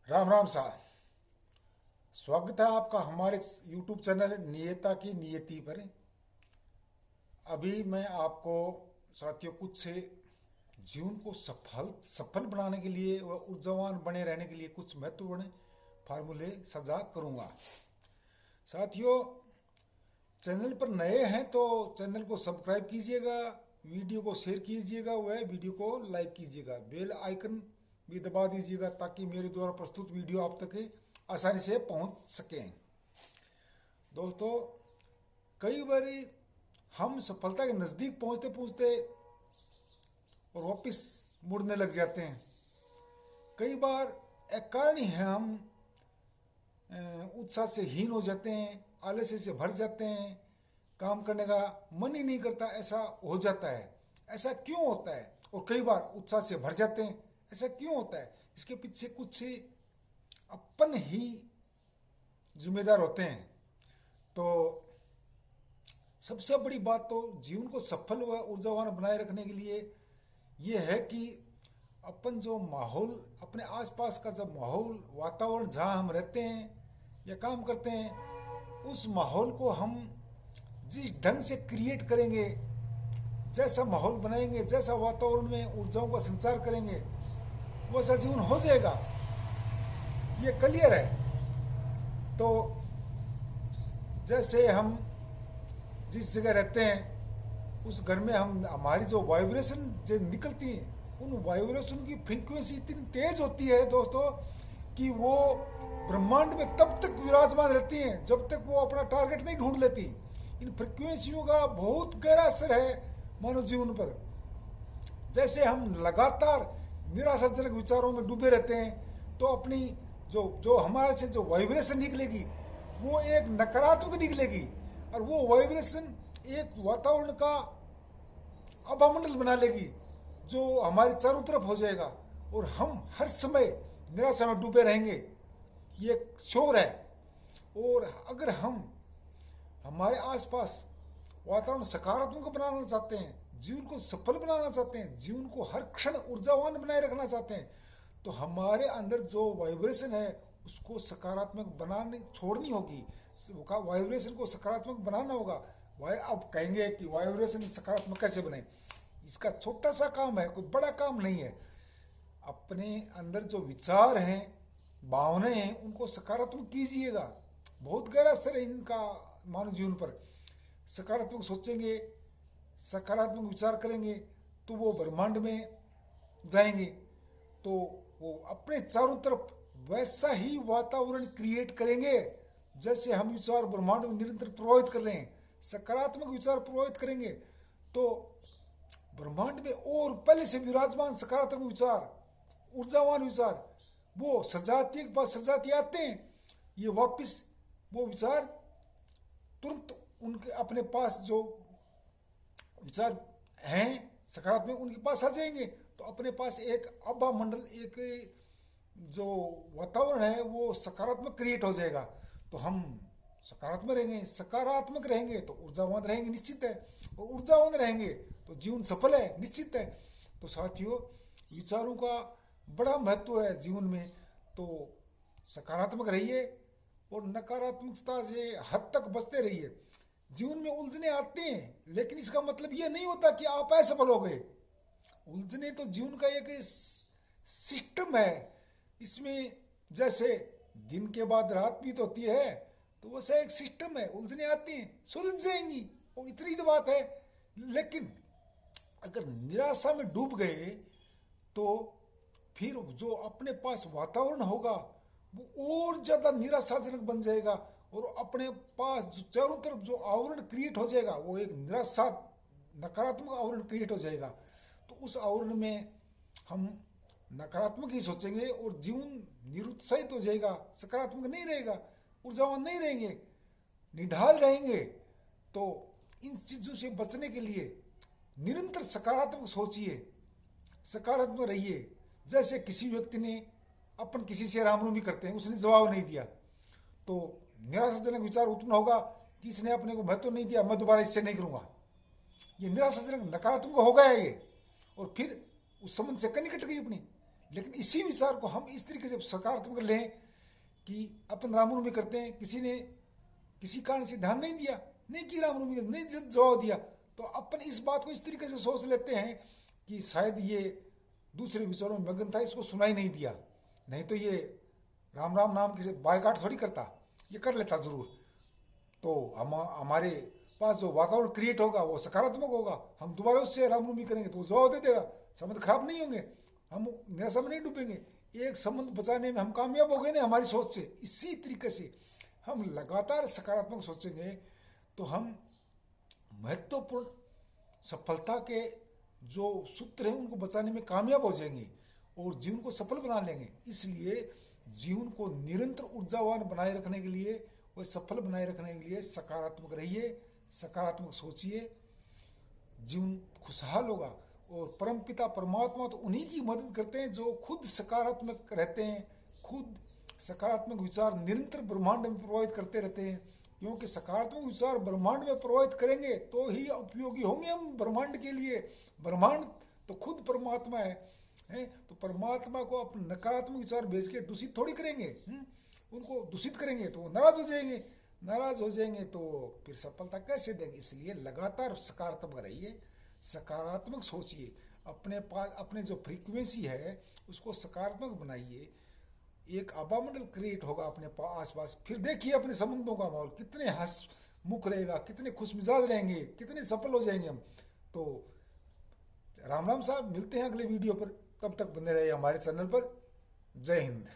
राम राम साहब। स्वागत है आपका हमारे YouTube चैनल नियता की नियति पर। अभी मैं आपको साथियों कुछ से जीवन को सफल सफल बनाने के लिए व ऊर्जावान बने रहने के लिए कुछ महत्वपूर्ण फार्मूले साझा करूंगा। साथियों, चैनल पर नए हैं तो चैनल को सब्सक्राइब कीजिएगा, वीडियो को शेयर कीजिएगा व वीडियो को लाइक कीजिएगा, बेल आइकन भी दबा दीजिएगा ताकि मेरे द्वारा प्रस्तुत वीडियो आप तक आसानी से पहुंच सकें। दोस्तों, कई बार हम सफलता के नज़दीक पहुंचते पहुंचते और वापस मुड़ने लग जाते हैं। कई बार एक कारण ही है, हम उत्साह से हीन हो जाते हैं, आलस्य से भर जाते हैं, काम करने का मन ही नहीं करता, ऐसा हो जाता है। ऐसा क्यों होता है? और कई बार उत्साह से भर जाते हैं, ऐसा क्यों होता है? इसके पीछे कुछ अपन ही जिम्मेदार होते हैं। तो सबसे बड़ी बात तो जीवन को सफल व ऊर्जावान बनाए रखने के लिए ये है कि अपन जो माहौल, अपने आसपास का जब माहौल, वातावरण जहाँ हम रहते हैं या काम करते हैं, उस माहौल को हम जिस ढंग से क्रिएट करेंगे, जैसा माहौल बनाएंगे, जैसा वातावरण में ऊर्जाओं का संचार करेंगे, वैसा जीवन हो जाएगा। ये क्लियर है। तो जैसे हम जिस जगह रहते हैं उस घर में हम हमारी जो वाइब्रेशन जो निकलती है, उन वाइब्रेशन की फ्रीक्वेंसी इतनी तेज होती है दोस्तों कि वो ब्रह्मांड में तब तक विराजमान रहती हैं जब तक वो अपना टारगेट नहीं ढूंढ लेती। इन फ्रीक्वेंसियों का बहुत गहरा असर है मानव जीवन पर। जैसे हम लगातार निराशाजनक विचारों में डूबे रहते हैं तो अपनी जो जो हमारे से जो वाइब्रेशन निकलेगी वो एक नकारात्मक निकलेगी, और वो वाइब्रेशन एक वातावरण का अभामंडल बना लेगी जो हमारे चारों तरफ हो जाएगा, और हम हर समय निराशा में डूबे रहेंगे। ये शोर है। और अगर हम हमारे आसपास वातावरण सकारात्मक बनाना चाहते हैं, जीवन को सफल बनाना चाहते हैं, जीवन को हर क्षण ऊर्जावान बनाए रखना चाहते हैं, तो हमारे अंदर जो वाइब्रेशन है उसको सकारात्मक बनाने छोड़नी होगी। वाइब्रेशन को सकारात्मक बनाना होगा। अब कहेंगे कि वाइब्रेशन सकारात्मक कैसे बने? इसका छोटा सा काम है, कोई बड़ा काम नहीं है। अपने अंदर जो विचार हैं, भावनाएं हैं, उनको सकारात्मक कीजिएगा। बहुत गहरा असर है इनका मानव जीवन पर। सकारात्मक सोचेंगे, सकारात्मक विचार करेंगे तो वो ब्रह्मांड में जाएंगे, तो वो अपने चारों तरफ वैसा ही वातावरण क्रिएट करेंगे जैसे हम विचार ब्रह्मांड में निरंतर प्रभावित कर रहे हैं। सकारात्मक विचार प्रभावित करेंगे तो ब्रह्मांड में और पहले से विराजमान सकारात्मक विचार, ऊर्जावान विचार, वो सजातीय के पास सजाती आते हैं। ये वापस वो विचार तुरंत उनके अपने पास जो विचार हैं सकारात्मक, उनके पास आ जाएंगे। तो अपने पास एक अभा मंडल, एक जो वातावरण है वो सकारात्मक क्रिएट हो जाएगा। तो हम सकारात्मक रहेंगे तो ऊर्जावान रहेंगे, निश्चित है। और ऊर्जावान रहेंगे तो जीवन सफल है, निश्चित है। तो साथियों, विचारों का बड़ा महत्व है जीवन में। तो सकारात्मक रहिए और नकारात्मकता से हद तक बचते रहिए। जीवन में उलझने आते हैं, लेकिन इसका मतलब ये नहीं होता कि आप असफल हो गए। उलझने तो जीवन का एक सिस्टम है। इसमें जैसे दिन के बाद रात भी तो होती है, तो वैसा एक सिस्टम है। उलझने आती हैं, सुलझ जाएंगी, और इतनी तो बात है। लेकिन अगर निराशा में डूब गए तो फिर जो अपने पास वातावरण होगा वो और ज्यादा निराशाजनक बन जाएगा, और अपने पास जो चारों तरफ जो आवरण क्रिएट हो जाएगा वो एक निराशा, नकारात्मक आवरण क्रिएट हो जाएगा। तो उस आवरण में हम नकारात्मक ही सोचेंगे और जीवन निरुत्साहित हो जाएगा, सकारात्मक नहीं रहेगा, ऊर्जावान नहीं रहेंगे, निढाल रहेंगे। तो इन चीजों से बचने के लिए निरंतर सकारात्मक सोचिए, सकारात्मक रहिए। जैसे किसी व्यक्ति ने अपन किसी से रामनवमी करते हैं, उसने जवाब नहीं दिया तो निराशाजनक विचार उत्पन्न होगा कि इसने अपने को महत्व नहीं दिया, मैं दोबारा इससे नहीं करूंगा। ये निराशाजनक, नकारात्मक हो गया ये, और फिर उस संबंध से कहीं कट गई अपनी। लेकिन इसी विचार को हम इस तरीके से सकारात्मक लें कि अपन रामनवमी करते हैं, किसी ने किसी कारण से ध्यान नहीं दिया, नहीं की रामनवमी, नहीं जवाब दिया, तो अपन इस बात को इस तरीके से सोच लेते हैं कि शायद ये दूसरे विचारों में मगन था, इसको सुनाई नहीं दिया, नहीं तो ये राम राम नाम किसी बायकाट थोड़ी करता, ये कर लेता जरूर। तो हमारे पास जो वातावरण क्रिएट होगा वो सकारात्मक होगा, हम दोबारा उससे रामनवमी करेंगे तो वो जवाब दे देगा, संबंध खराब नहीं होंगे, हम निराशा में नहीं डूबेंगे, एक संबंध बचाने में हम कामयाब हो गए ना हमारी सोच से। इसी तरीके से हम लगातार सकारात्मक सोचेंगे तो हम महत्वपूर्ण सफलता के जो सूत्र हैं उनको बचाने में कामयाब हो जाएंगे और जीवन को सफल बना लेंगे। इसलिए जीवन को निरंतर ऊर्जावान बनाए रखने के लिए और सफल बनाए रखने के लिए सकारात्मक रहिए, सकारात्मक सोचिए, जीवन खुशहाल होगा। और परमपिता परमात्मा तो उन्हीं की मदद करते हैं जो खुद सकारात्मक रहते हैं, खुद सकारात्मक विचार निरंतर ब्रह्मांड में प्रभावित करते रहते हैं, क्योंकि सकारात्मक विचार ब्रह्मांड में प्रभावित करेंगे तो ही उपयोगी होंगे हम ब्रह्मांड के लिए। ब्रह्मांड तो खुद परमात्मा है तो परमात्मा को अपने नकारात्मक विचार भेज के दूषित थोड़ी करेंगे, उनको दूषित करेंगे तो वो नाराज हो जाएंगे, नाराज हो जाएंगे तो फिर सफलता कैसे देंगे। इसलिए लगातार सकारात्मक रहिए, सकारात्मक सोचिए, अपने पास अपने जो फ्रीक्वेंसी है उसको सकारात्मक बनाइए, एक आभामंडल क्रिएट होगा अपने आसपास। फिर देखिए अपने संबंधों का माहौल कितने हंसमुख रहेगा, कितने खुश मिजाज रहेंगे, कितने सफल हो जाएंगे हम। तो राम राम साहब, मिलते हैं अगले वीडियो पर, तब तक बने रहिए हमारे चैनल पर। जय हिंद।